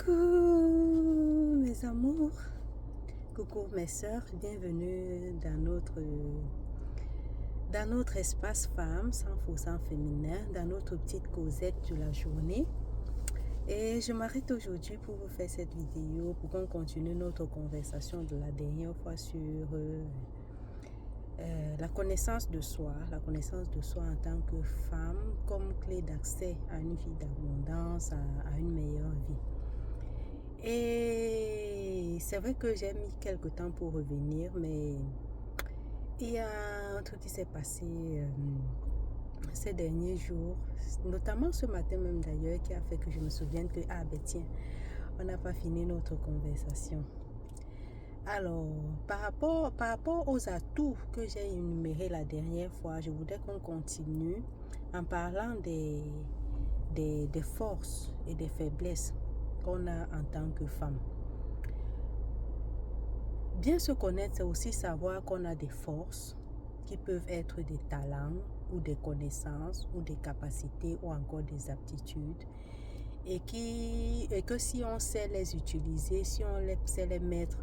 Coucou mes amours, coucou mes sœurs, bienvenue dans notre espace femme, 100% féminin, dans notre petite causette de la journée. Et je m'arrête aujourd'hui pour vous faire cette vidéo pour qu'on continue notre conversation de la dernière fois sur la connaissance de soi en tant que femme comme clé d'accès à une vie d'abondance, à une meilleure vie. Et c'est vrai que j'ai mis quelques temps pour revenir, mais il y a un truc qui s'est passé ces derniers jours, notamment ce matin même d'ailleurs, qui a fait que je me souvienne que, tiens, on n'a pas fini notre conversation. Alors, par rapport aux atouts que j'ai énumérés la dernière fois, je voudrais qu'on continue en parlant des forces et des faiblesses qu'on a en tant que femme. Bien se connaître, c'est aussi savoir qu'on a des forces qui peuvent être des talents ou des connaissances ou des capacités ou encore des aptitudes et que si on sait les utiliser, si on sait les mettre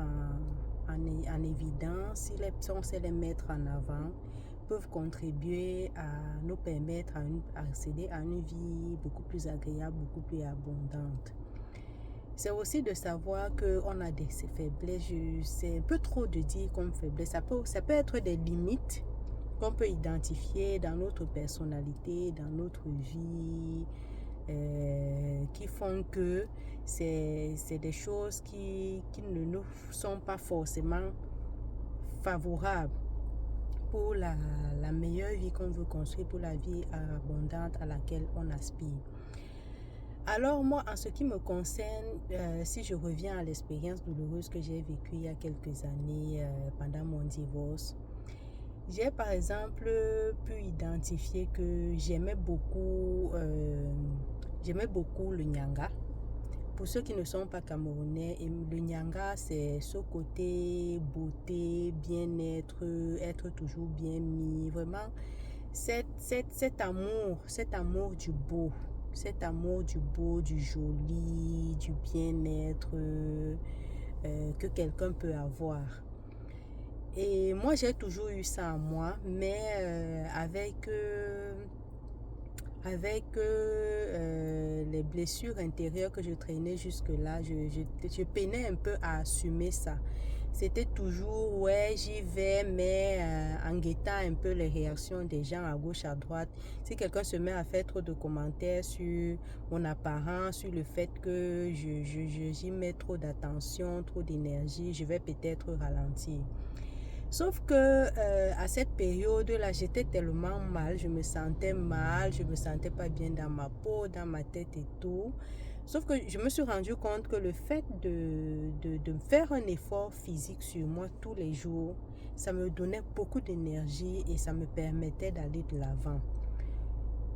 en évidence, si on sait les mettre en avant, peuvent contribuer à nous permettre à accéder à une vie beaucoup plus agréable, beaucoup plus abondante. C'est aussi de savoir qu'on a des faiblesses. C'est un peu trop de dire comme faiblesse. Ça peut être des limites qu'on peut identifier dans notre personnalité, dans notre vie, qui font que c'est des choses qui ne nous sont pas forcément favorables pour la meilleure vie qu'on veut construire, pour la vie abondante à laquelle on aspire. Alors moi, en ce qui me concerne, si je reviens à l'expérience douloureuse que j'ai vécue il y a quelques années pendant mon divorce, j'ai par exemple pu identifier que j'aimais beaucoup le Nyanga. Pour ceux qui ne sont pas camerounais, le Nyanga, c'est ce côté beauté, bien-être, être toujours bien mis, vraiment cet amour du beau. Cet amour du beau, du joli, du bien-être que quelqu'un peut avoir. Et moi, j'ai toujours eu ça en moi, mais avec les blessures intérieures que je traînais jusque-là, je peinais un peu à assumer ça. C'était toujours, j'y vais, mais en guettant un peu les réactions des gens à gauche, à droite. Si quelqu'un se met à faire trop de commentaires sur mon apparence, sur le fait que j'y mets trop d'attention, trop d'énergie, je vais peut-être ralentir. Sauf que à cette période-là, j'étais tellement mal, je me sentais pas bien dans ma peau, dans ma tête et tout. Sauf que je me suis rendu compte que le fait de faire un effort physique sur moi tous les jours, ça me donnait beaucoup d'énergie et ça me permettait d'aller de l'avant.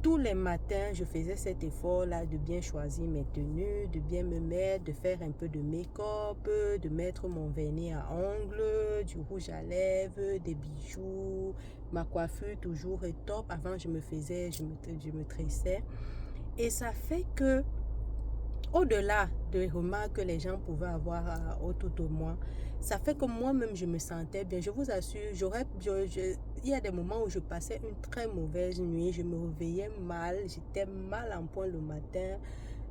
Tous les matins, je faisais cet effort-là de bien choisir mes tenues, de bien me mettre, de faire un peu de make-up, de mettre mon vernis à ongles, du rouge à lèvres, des bijoux, ma coiffure toujours est top. Avant, je me tressais. Et ça fait que, au-delà des remarques que les gens pouvaient avoir autour de moi, ça fait que moi-même, je me sentais bien. Je vous assure, il y a des moments où je passais une très mauvaise nuit. Je me réveillais mal. J'étais mal en point le matin.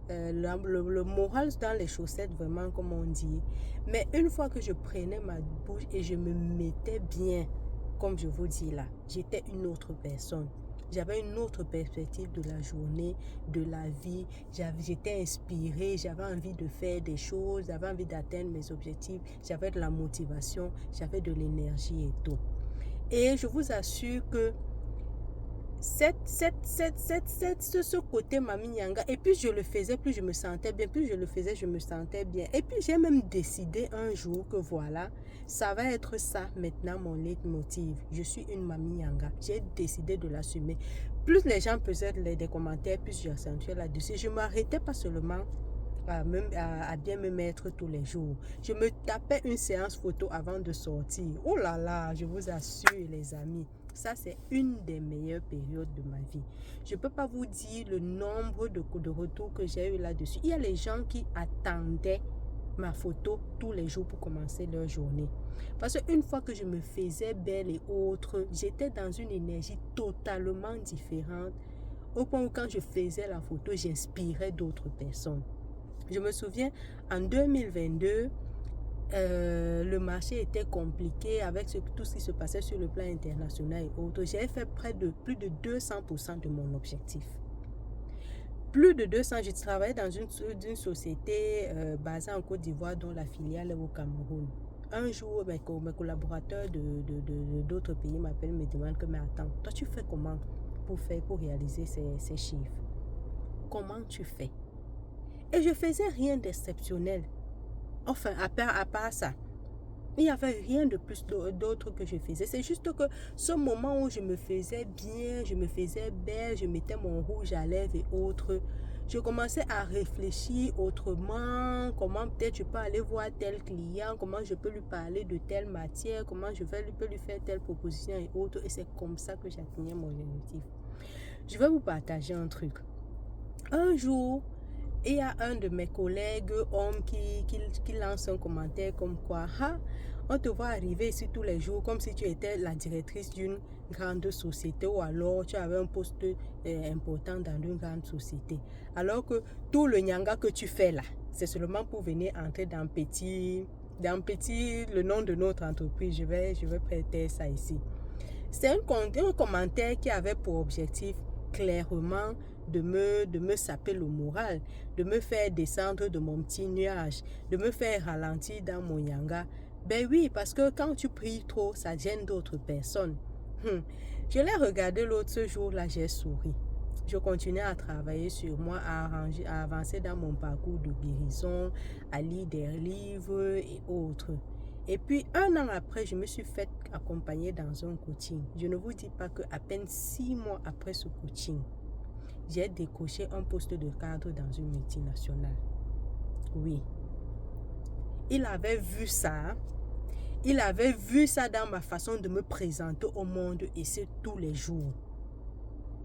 Le moral dans les chaussettes, vraiment, comme on dit. Mais une fois que je prenais ma douche et je me mettais bien, comme je vous dis là, j'étais une autre personne. J'avais une autre perspective de la journée, de la vie. J'étais inspirée, j'avais envie de faire des choses, j'avais envie d'atteindre mes objectifs. J'avais de la motivation, j'avais de l'énergie et tout. Et je vous assure que ce côté Mami Nyanga, et plus je le faisais, plus je me sentais bien, plus je le faisais, je me sentais bien. Et puis j'ai même décidé un jour que voilà, ça va être ça maintenant mon leitmotiv. Je suis une Mami Nyanga. J'ai décidé de l'assumer. Plus les gens faisaient des commentaires, plus j'accentuais là-dessus. Je ne m'arrêtais pas seulement à bien me mettre tous les jours. Je me tapais une séance photo avant de sortir. Oh là là, je vous assure les amis, Ça, c'est une des meilleures périodes de ma vie. Je ne peux pas vous dire le nombre de retours que j'ai eu là-dessus. Il y a les gens qui attendaient ma photo tous les jours pour commencer leur journée. Parce qu'une fois que je me faisais belle et autre, j'étais dans une énergie totalement différente. Au point où quand je faisais la photo, j'inspirais d'autres personnes. Je me souviens, en 2022, le marché était compliqué avec tout ce qui se passait sur le plan international et autres. J'ai fait plus de 200% de mon objectif. Plus de 200, je travaillais dans une société basée en Côte d'Ivoire dont la filiale est au Cameroun. Un jour, mes collaborateurs d'autres pays m'appellent, me demandent que, mais attends, toi tu fais comment pour réaliser ces chiffres? Comment tu fais? Et je faisais rien d'exceptionnel. Enfin, à part ça, il n'y avait rien de plus d'autre que je faisais. C'est juste que ce moment où je me faisais bien, je me faisais belle, je mettais mon rouge à lèvres et autres, je commençais à réfléchir autrement, comment peut-être je peux aller voir tel client, comment je peux lui parler de telle matière, comment peux lui faire telle proposition et autres. Et c'est comme ça que j'atteignais mon objectif. Je vais vous partager un truc. Un jour, il y a un de mes collègues hommes qui lance un commentaire comme quoi on te voit arriver ici tous les jours comme si tu étais la directrice d'une grande société ou alors tu avais un poste important dans une grande société. Alors que tout le nyanga que tu fais là, c'est seulement pour venir entrer dans le nom de notre entreprise. Je vais prêter ça ici. C'est un commentaire qui avait pour objectif clairement de me saper le moral, de me faire descendre de mon petit nuage, de me faire ralentir dans mon yanga. Ben oui, parce que quand tu pries trop, ça gêne d'autres personnes. Je l'ai regardé l'autre jour, là j'ai souri. Je continuais à travailler sur moi, à avancer dans mon parcours de guérison, à lire des livres et autres. Et puis, un an après, je me suis fait accompagner dans un coaching. Je ne vous dis pas qu'à peine 6 mois après ce coaching, j'ai décroché un poste de cadre dans une multinationale. Oui. Il avait vu ça. Il avait vu ça dans ma façon de me présenter au monde et c'est tous les jours.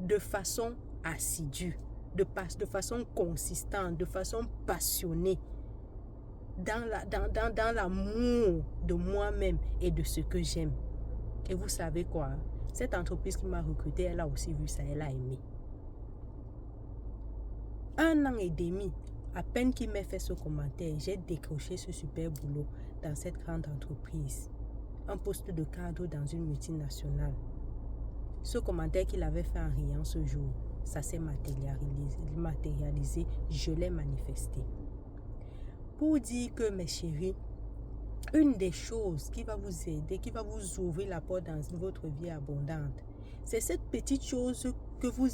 De façon assidue, de façon consistante, de façon passionnée. Dans l'amour de moi-même et de ce que j'aime. Et vous savez quoi? Cette entreprise qui m'a recruté, elle a aussi vu ça, elle a aimé. 1 an et demi, à peine qu'il m'ait fait ce commentaire, j'ai décroché ce super boulot dans cette grande entreprise. Un poste de cadre dans une multinationale. Ce commentaire qu'il avait fait en riant ce jour, ça s'est matérialisé, je l'ai manifesté. Pour dire que mes chéris, une des choses qui va vous aider, qui va vous ouvrir la porte dans votre vie abondante, c'est cette petite chose que vous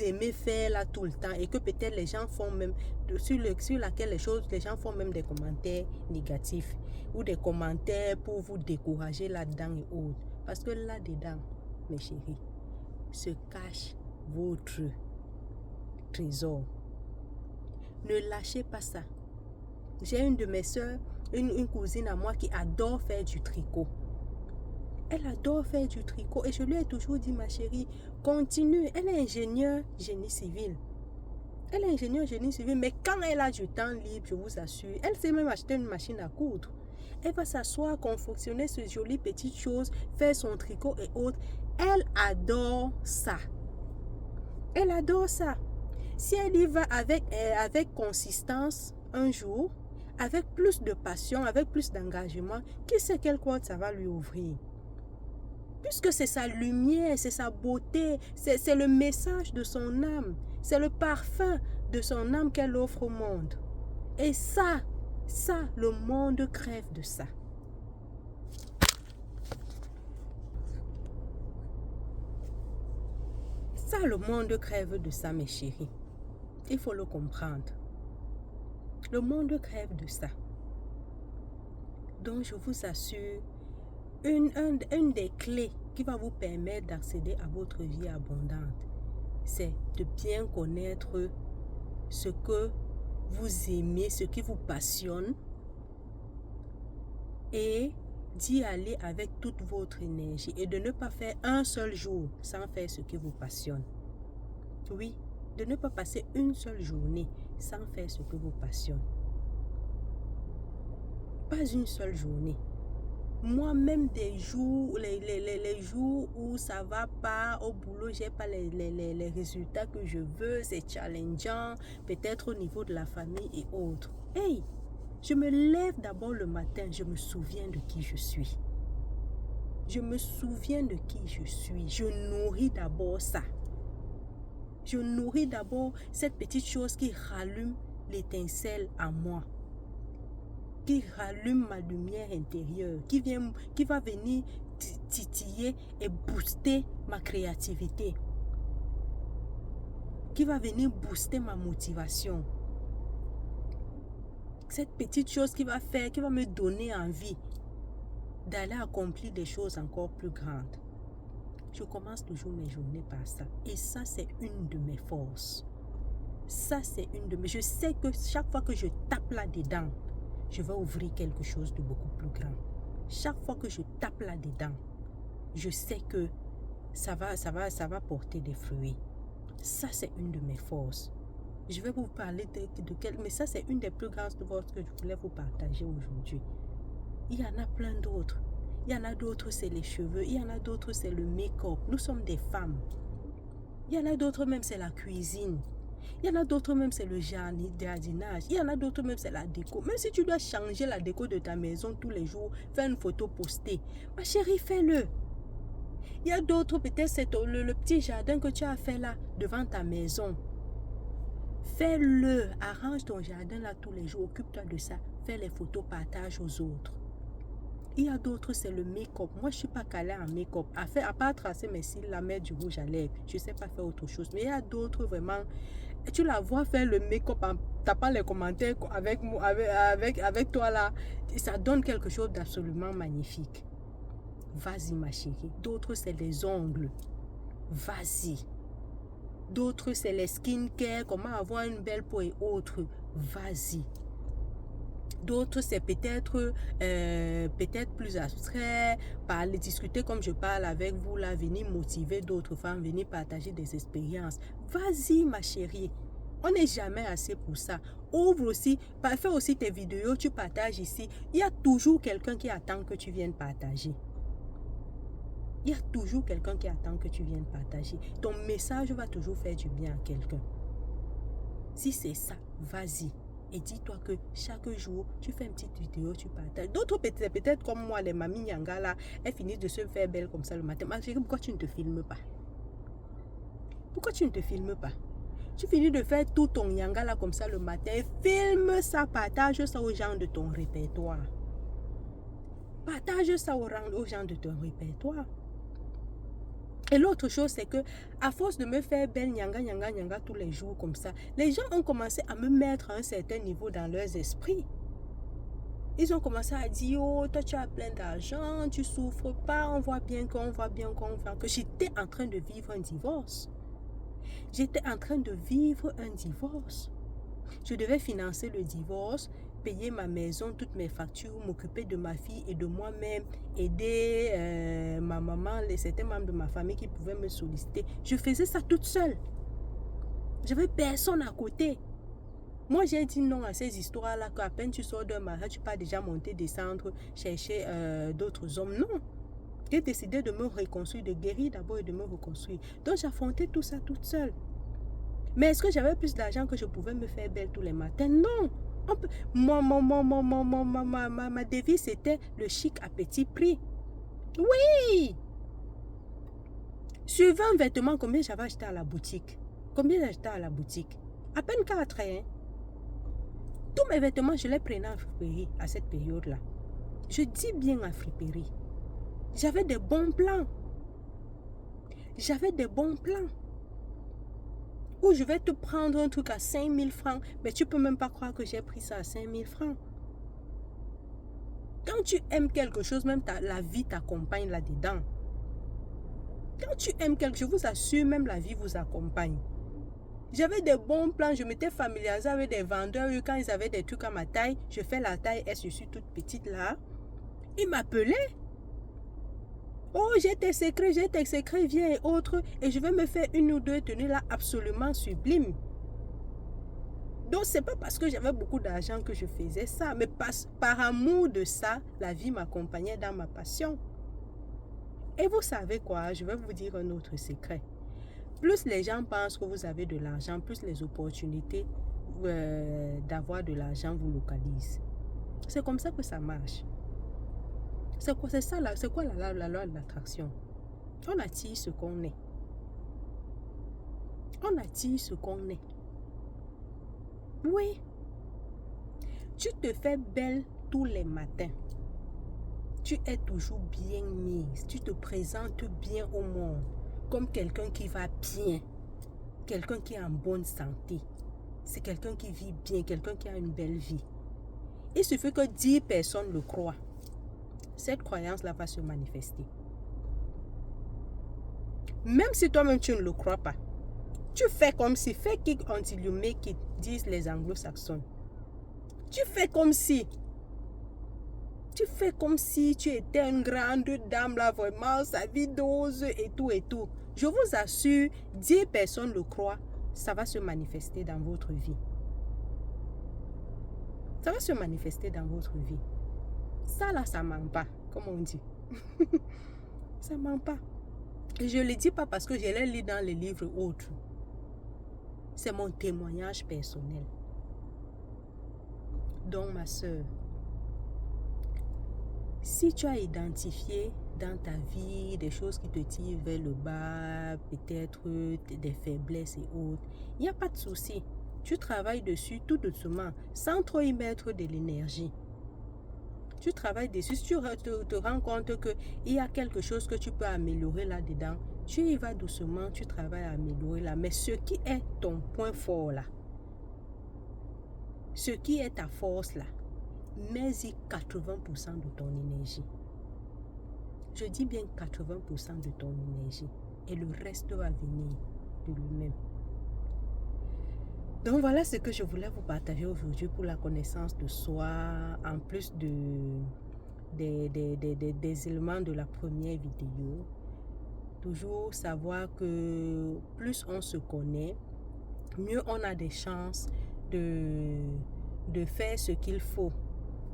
aimez faire là tout le temps et que peut-être les gens font même, sur laquelle les gens font même des commentaires négatifs ou des commentaires pour vous décourager là-dedans et autres. Parce que là-dedans, mes chéris, se cache votre trésor. Ne lâchez pas ça. J'ai une de mes soeurs, une cousine à moi qui adore faire du tricot. Elle adore faire du tricot et je lui ai toujours dit, ma chérie, continue. Elle est ingénieure génie civil. Mais quand elle a du temps libre, je vous assure, elle sait même acheter une machine à coudre. Elle va s'asseoir, confectionner ces jolies petites choses, faire son tricot et autres. Elle adore ça. Elle adore ça. Si elle y va avec consistance un jour, avec plus de passion, avec plus d'engagement, qui sait quelle porte ça va lui ouvrir? Puisque c'est sa lumière, c'est sa beauté, c'est le message de son âme, c'est le parfum de son âme qu'elle offre au monde. Et ça, le monde crève de ça. Ça, le monde crève de ça, mes chéris. Il faut le comprendre. Le monde crève de ça. Donc, je vous assure, une des clés qui va vous permettre d'accéder à votre vie abondante, c'est de bien connaître ce que vous aimez, ce qui vous passionne et d'y aller avec toute votre énergie et de ne pas faire un seul jour sans faire ce qui vous passionne. Oui, de ne pas passer une seule journée sans faire ce que vous passionne. Pas une seule journée. Moi-même, des jours, les jours où ça va pas au boulot, j'ai pas les résultats que je veux, c'est challengeant, peut-être au niveau de la famille et autres. Hey, je me lève d'abord le matin, je me souviens de qui je suis. Je me souviens de qui je suis. Je nourris d'abord ça. Je nourris d'abord cette petite chose qui rallume l'étincelle en moi, qui rallume ma lumière intérieure, qui va venir titiller et booster ma créativité, qui va venir booster ma motivation. Cette petite chose qui va me donner envie d'aller accomplir des choses encore plus grandes. Je commence toujours mes journées par ça. Et ça, c'est une de mes forces. Ça, c'est une de mes... Je sais que chaque fois que je tape là-dedans, je vais ouvrir quelque chose de beaucoup plus grand. Chaque fois que je tape là-dedans, je sais que ça va porter des fruits. Ça, c'est une de mes forces. Je vais vous parler de quel... Mais ça, c'est une des plus grandes forces que je voulais vous partager aujourd'hui. Il y en a plein d'autres. Il y en a d'autres, c'est les cheveux. Il y en a d'autres, c'est le make-up. Nous sommes des femmes. Il y en a d'autres, même, c'est la cuisine. Il y en a d'autres, même, c'est le jardinage. Il y en a d'autres, même, c'est la déco. Même si tu dois changer la déco de ta maison tous les jours, faire une photo postée, ma chérie, fais-le. Il y a d'autres, peut-être, c'est le petit jardin que tu as fait là, devant ta maison. Fais-le. Arrange ton jardin là tous les jours. Occupe-toi de ça. Fais les photos, partage aux autres. Il y a d'autres, c'est le make-up. Moi, je ne suis pas calée en make-up. À part tracer mes cils, la mettre du rouge à lèvres. Je ne sais pas faire autre chose. Mais il y a d'autres, vraiment. Tu la vois faire le make-up en tapant les commentaires avec toi là. Ça donne quelque chose d'absolument magnifique. Vas-y, ma chérie. D'autres, c'est les ongles. Vas-y. D'autres, c'est les skincare. Comment avoir une belle peau et autres. Vas-y. D'autres, c'est peut-être plus abstrait, parler, discuter comme je parle avec vous, là, venir motiver d'autres femmes, venir partager des expériences. Vas-y, ma chérie. On n'est jamais assez pour ça. Ouvre aussi, fais aussi tes vidéos, tu partages ici. Il y a toujours quelqu'un qui attend que tu viennes partager. Il y a toujours quelqu'un qui attend que tu viennes partager. Ton message va toujours faire du bien à quelqu'un. Si c'est ça, vas-y. Et dis-toi que chaque jour, tu fais une petite vidéo, tu partages. D'autres, peut-être comme moi, les mamies Nyanga, là, elles finissent de se faire belles comme ça le matin. Ma chérie, pourquoi tu ne te filmes pas? Pourquoi tu ne te filmes pas? Tu finis de faire tout ton Nyanga, là, comme ça le matin. Filme ça, partage ça aux gens de ton répertoire. Partage ça aux gens de ton répertoire. Et l'autre chose, c'est que à force de me faire belle nyanga tous les jours comme ça, les gens ont commencé à me mettre à un certain niveau dans leurs esprits. Ils ont commencé à dire, oh, toi tu as plein d'argent, tu souffres pas, on voit bien que j'étais en train de vivre un divorce. J'étais en train de vivre un divorce. Je devais financer le divorce, payer ma maison, toutes mes factures, m'occuper de ma fille et de moi-même, aider ma maman, certains membres de ma famille qui pouvaient me solliciter. Je faisais ça toute seule. J'avais personne à côté. Moi, j'ai dit non à ces histoires-là, qu'à peine tu sors d'un mariage, tu peux déjà monter, descendre, chercher d'autres hommes. Non. J'ai décidé de me reconstruire, de guérir d'abord et de me reconstruire. Donc, j'affrontais tout ça toute seule. Mais est-ce que j'avais plus d'argent que je pouvais me faire belle tous les matins? Non. Ma devise, c'était le chic à petit prix. Oui. Suivant un vêtement, combien j'avais acheté à la boutique? Combien j'ai acheté à la boutique? À peine 4, hein? Tous mes vêtements, je les prenais en friperie à cette période-là. Je dis bien en friperie. J'avais des bons plans. J'avais des bons plans. Ou je vais te prendre un truc à 5 000 francs, mais tu ne peux même pas croire que j'ai pris ça à 5 000 francs. Quand tu aimes quelque chose, même la vie t'accompagne là-dedans. Quand tu aimes quelque chose, je vous assure, même la vie vous accompagne. J'avais des bons plans, je m'étais familiarisée avec des vendeurs. Quand ils avaient des trucs à ma taille, je fais la taille S, je suis toute petite là. Il m'appelait. Oh, j'ai tes secrets, viens et autres. Et je vais me faire une ou deux tenues là absolument sublimes. Donc, c'est pas parce que j'avais beaucoup d'argent que je faisais ça, mais par amour de ça, la vie m'accompagnait dans ma passion. Et vous savez quoi, je vais vous dire un autre secret. Plus les gens pensent que vous avez de l'argent, plus les opportunités d'avoir de l'argent vous localisent. C'est comme ça que ça marche. C'est quoi la loi de l'attraction? On attire ce qu'on est. On attire ce qu'on est. Oui. Tu te fais belle tous les matins. Tu es toujours bien mise. Tu te présentes bien au monde. Comme quelqu'un qui va bien. Quelqu'un qui est en bonne santé. C'est quelqu'un qui vit bien. Quelqu'un qui a une belle vie. Il suffit que 10 personnes le croient. Cette croyance-là va se manifester. Même si toi-même tu ne le crois pas. Tu fais comme si, fake it until you make it, disent les anglo-saxons. Tu fais comme si tu étais une grande dame là, vraiment, sa vie dose et tout et tout. Je vous assure, 10 personnes le croient, ça va se manifester dans votre vie. Ça va se manifester dans votre vie. Ça là, ça ment pas, comme on dit. Ça ment pas. Et je ne le dis pas parce que je l'ai lu dans les livres autres. C'est mon témoignage personnel. Donc, ma soeur, si tu as identifié dans ta vie des choses qui te tirent vers le bas, peut-être des faiblesses et autres, il n'y a pas de souci. Tu travailles dessus tout doucement, sans trop y mettre de l'énergie. Tu travailles dessus. Si tu te rends compte qu'il y a quelque chose que tu peux améliorer là-dedans, tu y vas doucement, tu travailles à améliorer là. Mais ce qui est ton point fort là, ce qui est ta force là, mets-y 80% de ton énergie. Je dis bien 80% de ton énergie. Et le reste va venir de lui-même. Donc voilà ce que je voulais vous partager aujourd'hui pour la connaissance de soi, en plus des éléments de la première vidéo. Toujours savoir que plus on se connaît, mieux on a des chances de faire ce qu'il faut,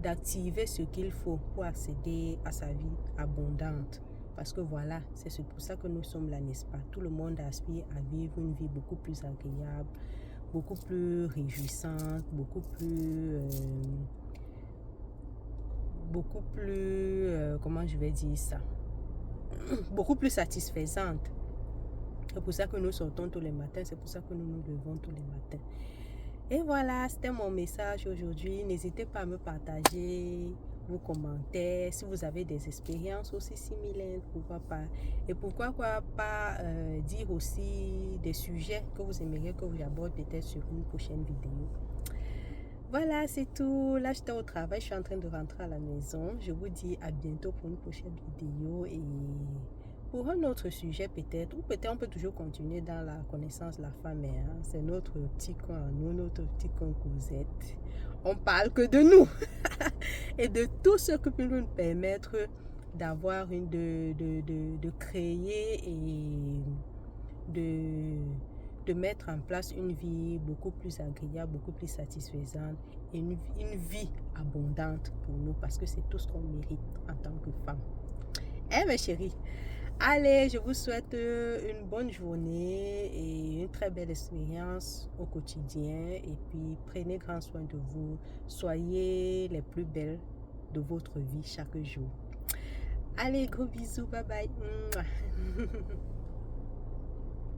d'activer ce qu'il faut pour accéder à sa vie abondante. Parce que voilà, c'est pour ça que nous sommes là, n'est-ce pas? Tout le monde aspire à vivre une vie beaucoup plus agréable, beaucoup plus réjouissante, beaucoup plus comment je vais dire ça, beaucoup plus satisfaisante. C'est pour ça que nous sortons tous les matins, c'est pour ça que nous nous levons tous les matins. Et voilà, c'était mon message aujourd'hui. N'hésitez pas à me partager vos commentaires. Si vous avez des expériences aussi similaires, pourquoi pas. Et pourquoi pas dire aussi des sujets que vous aimeriez que j'aborde peut-être sur une prochaine vidéo. Voilà, c'est tout. Là, j'étais au travail, je suis en train de rentrer à la maison. Je vous dis à bientôt pour une prochaine vidéo et pour un autre sujet peut-être, ou peut-être on peut toujours continuer dans la connaissance de la femme. Hein? C'est notre petit coin, notre petit coin Cosette. On parle que de nous et de tout ce qui peut nous permettre d'avoir de créer et de mettre en place une vie beaucoup plus agréable, beaucoup plus satisfaisante et une vie abondante pour nous parce que c'est tout ce qu'on mérite en tant que femme. Eh mes chéris, allez, je vous souhaite une bonne journée et une très belle expérience au quotidien et puis prenez grand soin de vous. Soyez les plus belles de votre vie chaque jour. Allez, gros bisous, bye bye.